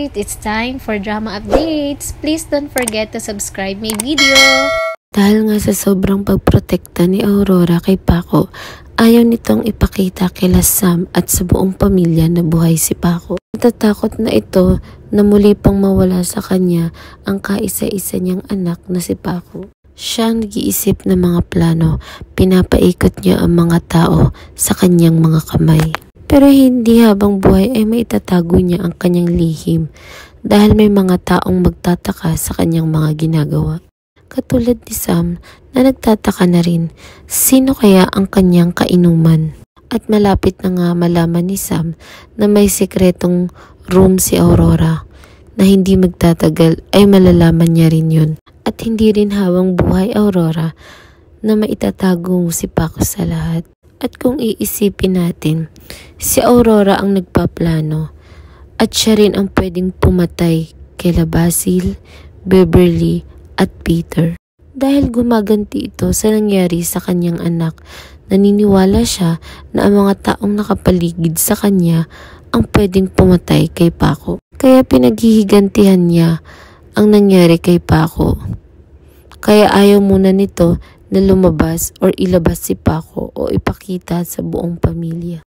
Alright, it's time for drama updates. Please don't forget to subscribe my video. Dahil nga sa sobrang pagprotekta ni Aurora kay Paco, ayaw nitong ipakita kila Sam at sa buong pamilya na buhay si Paco. Natatakot na ito na muli pang mawala sa kanya ang kaisa-isa niyang anak na si Paco. Siya ang nag-iisip ng mga plano, pinapaikot niya ang mga tao sa kanyang mga kamay. Pero hindi habang buhay ay maitatago niya ang kanyang lihim dahil may mga taong magtataka sa kanyang mga ginagawa. Katulad ni Sam na nagtataka na rin sino kaya ang kanyang kainuman. At malapit na nga malaman ni Sam na may sekretong room si Aurora na hindi magtatagal ay malalaman niya rin yun. At hindi rin habang buhay Aurora na maitatago si Paco sa lahat. At kung iisipin natin, si Aurora ang nagpaplano at siya rin ang pwedeng pumatay kila Basil, Beverly at Peter. Dahil gumaganti ito sa nangyari sa kanyang anak, naniniwala siya na ang mga taong nakapaligid sa kanya ang pwedeng pumatay kay Paco. Kaya pinaghihigantihan niya ang nangyari kay Paco. Kaya ayaw muna nito na lumabas or ilabas si Paco o ipakita sa buong pamilya.